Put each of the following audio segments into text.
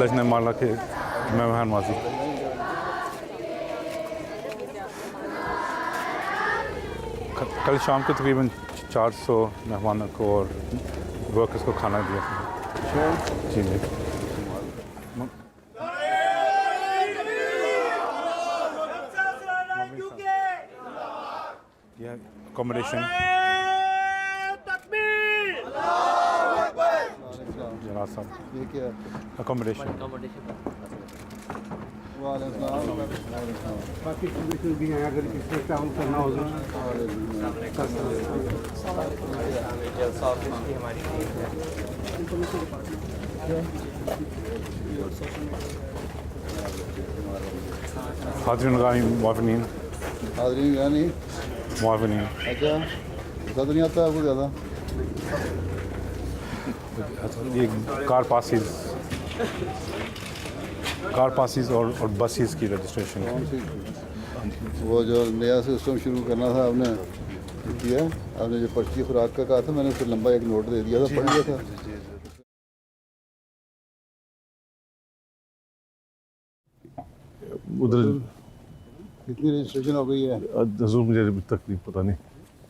لجنہ مالا کے مہمان نوازی. کل شام کو تقریباً 400 مہمانوں کو اور ورکرز کو کھانا دیا تھا. جی جی. اکوموڈیشن جناب صاحب اکوموڈیشن باقی بھی ہیں اگر اس سے تعاون کرنا ہوگا. حاضرین معاونین معاونین اچھا زیادہ نہیں آتا ہے آپ کو زیادہ یہ کار پاسز اور بسیز کی رجسٹریشن. وہ جو نیا سسٹم شروع کرنا تھا آپ نے کیا, آپ نے جو پرچی خوراک کا کہا تھا, میں نے اس کو لمبا ایک نوٹ دے دیا تھا, پڑھ لیا تھا. ادھر کتنی رجسٹریشن ہو گئی ہے حضور مجھے ابھی تک نہیں پتہ, نہیں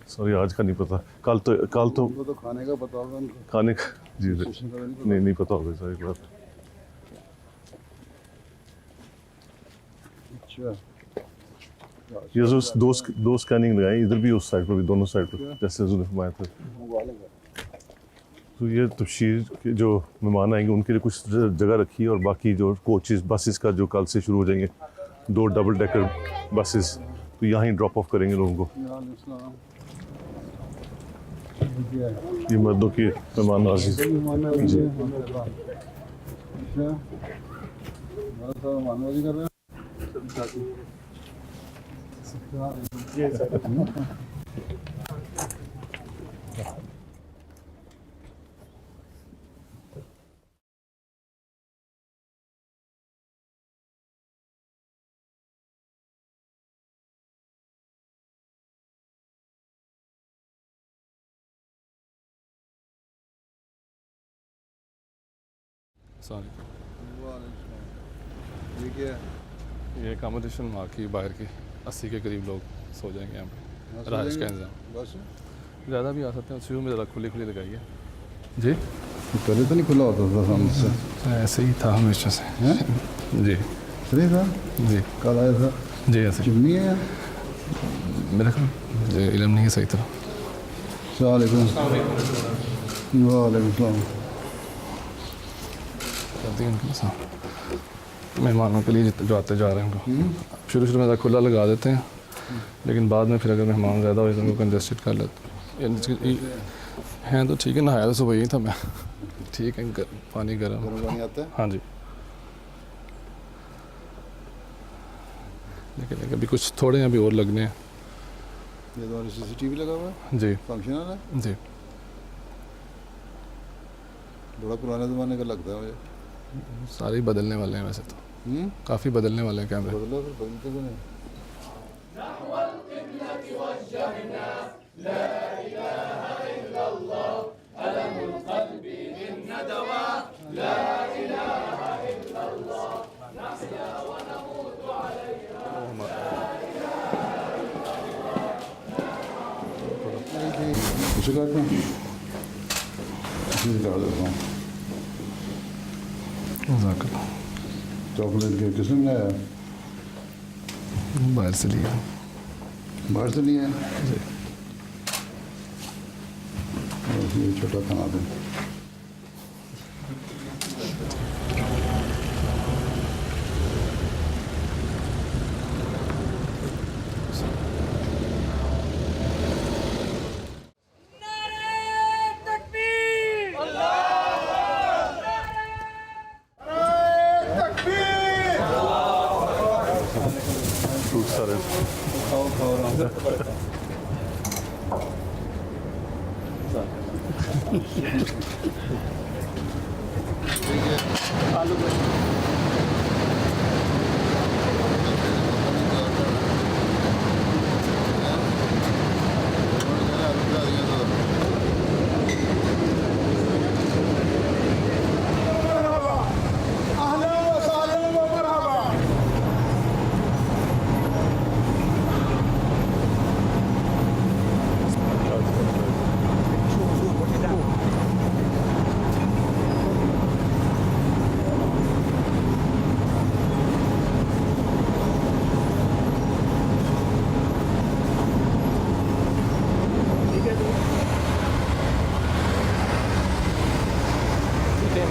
سوری آج کا نہیں پتہ. کل تو کھانے کا پتہ ہوگا ان کو, کھانے کا جی نہیں پتہ ہوگا ساری بات. اچھا یہ دو اسکیننگ لگائیں ادھر بھی اس سائڈ پر بھی, دونوں سائڈ پر جیسے حضور نے فرمایا تھا. تو یہ تبشیر کے جو مہمان آئیں گے ان کے لیے کچھ جگہ رکھی, اور باقی جو کوچز بسز کا جو کل سے شروع ہو جائیں گے 2 ڈبل ڈیکر بسز, تو یہاں ہی ڈراپ آف کریں گے لوگوں کو. یہ مردوں کی مہمان نوازی. جی یہ اکاموڈیشن وہاں کی باہر کی 80 کے قریب لوگ سو جائیں گے یہاں پہ. رہائش کا انتظام زیادہ بھی آ سکتے ہیں, شروع میں ذرا کھلی لگائی ہے. جی پہلے تو نہیں کھلا ہوتا تھا سامنے سے, ایسے ہی تھا ہمیشہ سے. جی صحیح تھا. جی کل آیا تھا. جی ایسے چمنی ہے میرا خیال علم نہیں ہے صحیح طرح. السلام علیکم. وعلیکم السلام. مہمانوں کے لیے جو آتے جا رہے ہیں ان کو شروع میں کھلا لگا دیتے ہیں, لیکن بعد میں پھر اگر مہمان زیادہ ہوئے تو ان کو کنجسٹڈ کر لیتے ہیں. تو ٹھیک ہے, نہایا تو صبح ہی تھا میں. ٹھیک ہے, پانی گرم پانی آتا ہے. ہاں جی, لیکن ابھی کچھ تھوڑے ہیں ابھی اور لگنے ہیں. یہ تمہارا CCTV لگا ہوا ہے. جی فنکشنل ہے. جی بڑا پرانے زمانے کا لگتا ہے مجھے. سارے بدلنے والے ہیں ویسے تو, کافی بدلنے والے ہیں کیمرے. بدلتے کو نہیں. اسے کہتے ہیں چاکلیٹ کے کس نے لایا؟ باہر سے لیا. باہر سے لیا ہے. جی یہ چھوٹا کھانا دیں.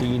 3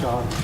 4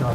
4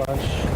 5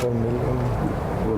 4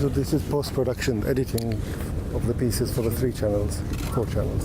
So this is post-production editing of the pieces for the 3 channels, 4 channels.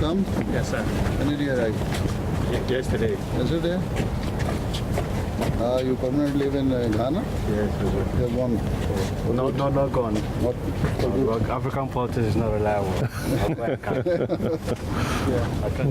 Come? Yes sir. When did you arrive? Yesterday. Yesterday? You permanently live in Ghana? Yes sir. You're gone? Not gone. What? African politics is not allowed.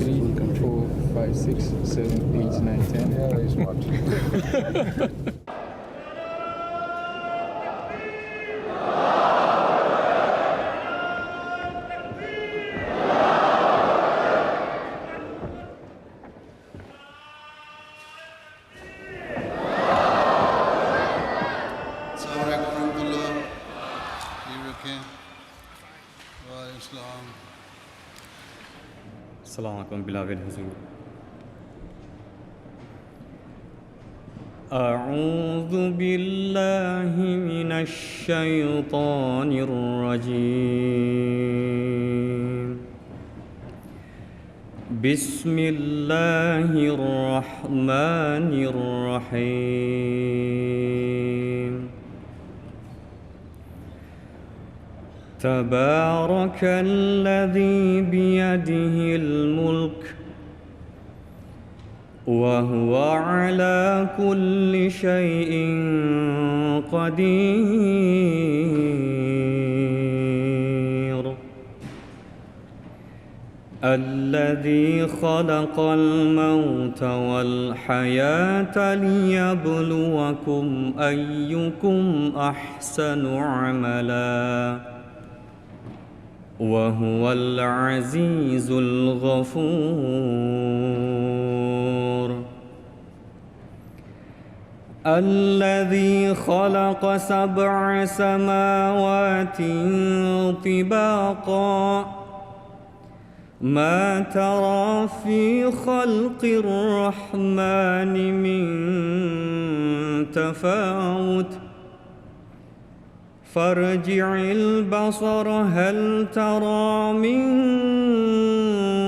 3, 4, 5, 6, 7, 8, 9, 10. Yeah, very smart. Assalamualaikum beloved Huzur. A'udhu billahi minash shaytanir rajim. Bismillahir rahmanir rahim. تبارك الذي بيده الملك وهو على كل شيء قدير الذي خلق الموت والحياة ليبلوكم أيكم أحسن عملاً وهو العزيز الغفور الذي خلق 7 سماوات طباقا ما ترى في خلق الرحمن من تفاوت فارجع البصر هل ترى من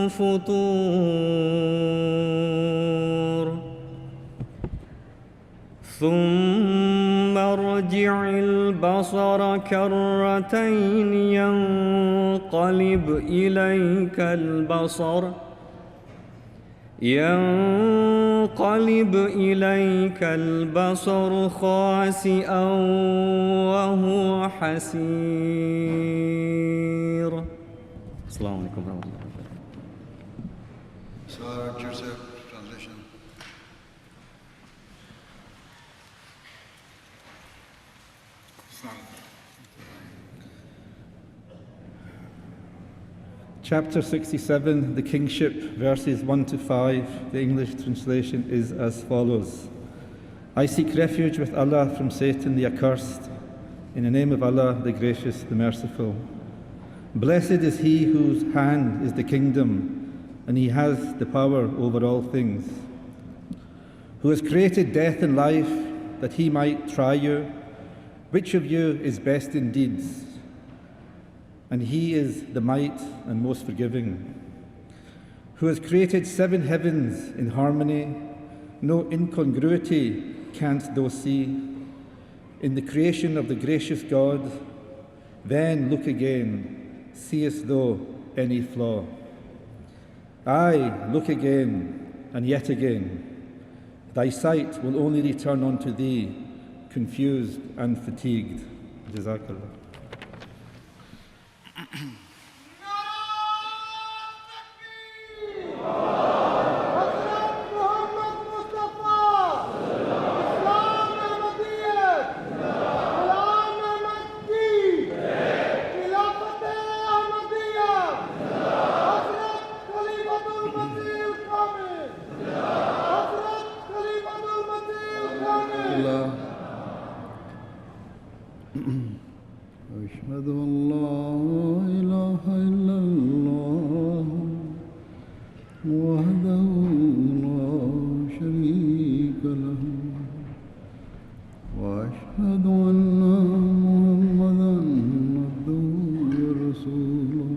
فطور ثم ارجع البصر كرتين ينقلب إليك البصر خاسئا وهو حسير. السلام عليكم ورحمة الله وبركاته. Translation. Chapter 67, the Kingship, verses 1 to 5. The English translation is as follows. I seek refuge with Allah from Satan the accursed. In the name of Allah, the gracious, the merciful. Blessed is he whose hand is the kingdom, and he has the power over all things. Who has created death and life, that he might try you, which of you is best in deeds? And he is the might and most forgiving. Who has created 7 heavens in harmony, no incongruity canst thou see. In the creation of the gracious God, then look again, seest thou any flaw? Aye, look again, and yet again. Thy sight will only return unto thee, confused and fatigued. Jazakallah. أشهد أن لا إله إلا الله وحده لا شريك له وأشهد أن محمدا عبده ورسوله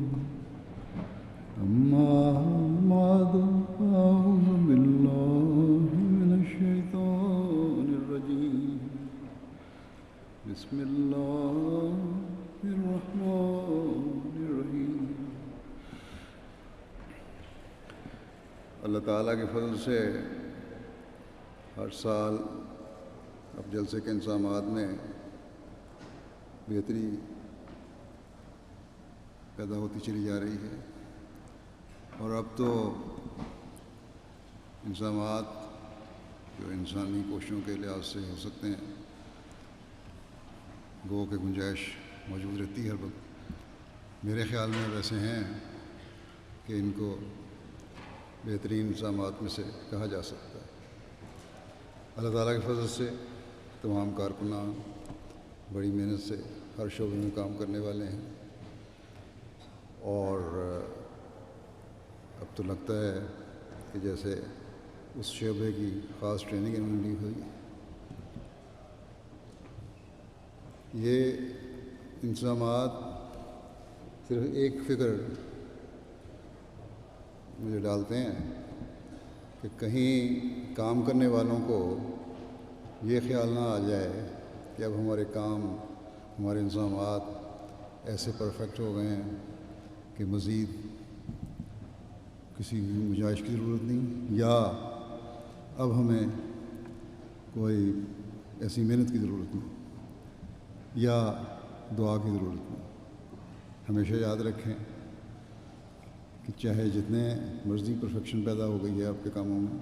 أما بعد أعوذ بالله من الشيطان الرجيم بسم الله الرحمن الرحیم. اللہ تعالیٰ کے فضل سے ہر سال اب جلسے کے انتظامات میں بہتری پیدا ہوتی چلی جا رہی ہے، اور اب تو انتظامات جو انسانی کوششوں کے لحاظ سے ہو سکتے ہیں گو کہ گنجائش موجود رہتی ہے ہر وقت. میرے خیال میں ویسے ہیں کہ ان کو بہترین انتظامات میں سے کہا جا سکتا ہے. اللہ تعالیٰ کے فضل سے تمام کارکنان بڑی محنت سے ہر شعبے میں کام کرنے والے ہیں، اور اب تو لگتا ہے کہ جیسے اس شعبے کی خاص ٹریننگ انہوں نے لی ہوئی. یہ انتظامات صرف ایک فکر مجھے ڈالتے ہیں کہ کہیں کام کرنے والوں کو یہ خیال نہ آ جائے کہ اب ہمارے کام ہمارے انتظامات ایسے پرفیکٹ ہو گئے ہیں کہ مزید کسی گنجائش کی ضرورت نہیں، یا اب ہمیں کوئی ایسی محنت کی ضرورت نہیں یا دعا کی ضرورت نہیں. ہمیشہ یاد رکھیں کہ چاہے جتنے مرضی پرفیکشن پیدا ہو گئی ہے آپ کے کاموں میں،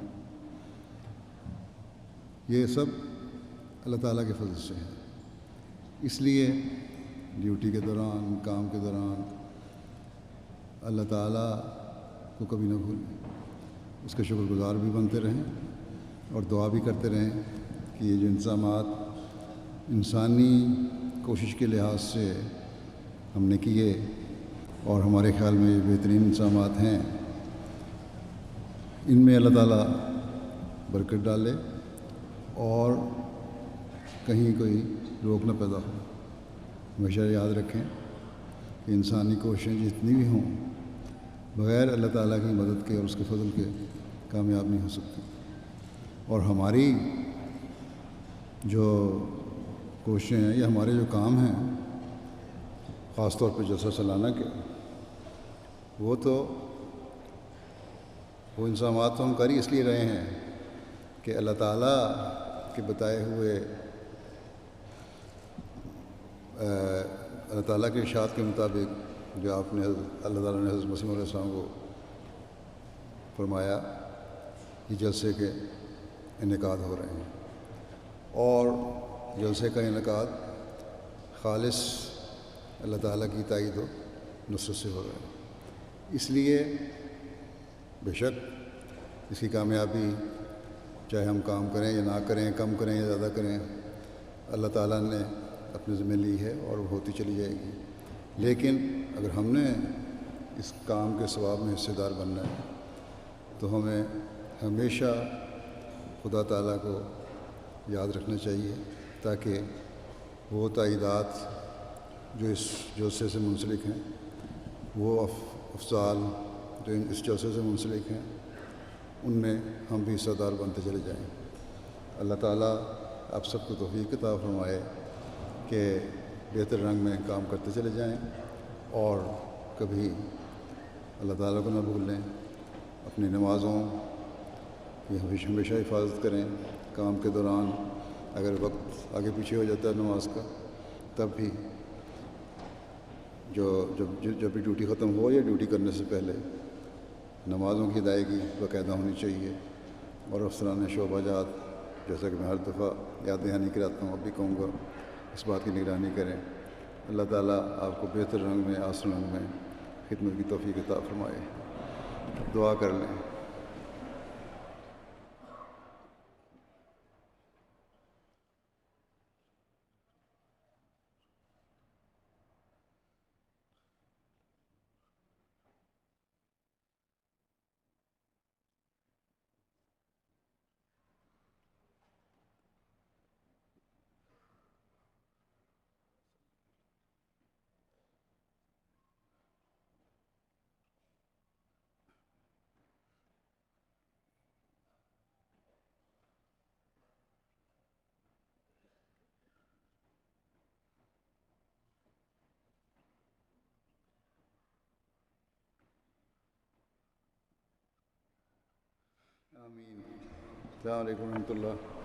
یہ سب اللہ تعالیٰ کے فضل سے ہے. اس لیے ڈیوٹی کے دوران، کام کے دوران اللہ تعالیٰ کو کبھی نہ بھولیں، اس کے شکر گزار بھی بنتے رہیں اور دعا بھی کرتے رہیں کہ یہ جو انتظامات انسانی کوشش کے لحاظ سے ہم نے کیے اور ہمارے خیال میں یہ بہترین انتظامات ہیں، ان میں اللہ تعالیٰ برکت ڈالے اور کہیں کوئی روک نہ پیدا ہو. ہمیشہ یاد رکھیں کہ انسانی کوششیں جتنی بھی ہوں بغیر اللہ تعالیٰ کی مدد کے اور اس کے فضل کے کامیاب نہیں ہو سکتی. اور ہماری جو کوششیں ہیں یا ہمارے جو کام ہیں خاص طور پہ جلسہ سالانہ کے وہ انضامات تو ہم کر ہی اس لیے رہے ہیں کہ اللہ تعالیٰ کے بتائے ہوئے اللہ تعالیٰ کے ارشاد کے مطابق جو آپ نے اللہ تعالیٰ نے حضرت مسیح علیہ السلام کو فرمایا کہ جلسے کے انعقاد ہو رہے ہیں اور جلسے کا انعقاد خالص اللہ تعالیٰ کی تائید و نصرت سے ہو رہا ہے. اس لیے بے شک اس کی کامیابی چاہے ہم کام کریں یا نہ کریں، کم کریں یا زیادہ کریں، اللہ تعالیٰ نے اپنے ذمہ لی ہے اور وہ ہوتی چلی جائے گی. لیکن اگر ہم نے اس کام کے ثواب میں حصے دار بننا ہے تو ہمیں ہمیشہ خدا تعالیٰ کو یاد رکھنا چاہیے تاکہ وہ تائیدات جو اس جلسے سے منسلک ہیں، وہ افضال جو اس جلسے سے منسلک ہیں، ان میں ہم بھی حصہ دار بنتے چلے جائیں. اللہ تعالیٰ آپ سب کو توفیق عطا فرمائے کہ بہتر رنگ میں کام کرتے چلے جائیں اور کبھی اللہ تعالیٰ کو نہ بھولیں. اپنی نمازوں کی ہمیشہ حفاظت کریں. کام کے دوران اگر وقت آگے پیچھے ہو جاتا ہے نماز کا تب بھی جب بھی ڈیوٹی ختم ہو یا ڈیوٹی کرنے سے پہلے نمازوں کی ادائیگی باقاعدہ ہونی چاہیے. اور افسران شعبہ جات جیسا کہ میں ہر دفعہ یاد دہانی کراتا ہوں، اب بھی کہوں گا، اس بات کی نگرانی کریں. اللہ تعالیٰ آپ کو بہتر رنگ میں، آسن رنگ میں خدمت کی توفیق عطا فرمائے. دعا کر لیں. آمین. السلام علیکم ورحمۃ اللہ.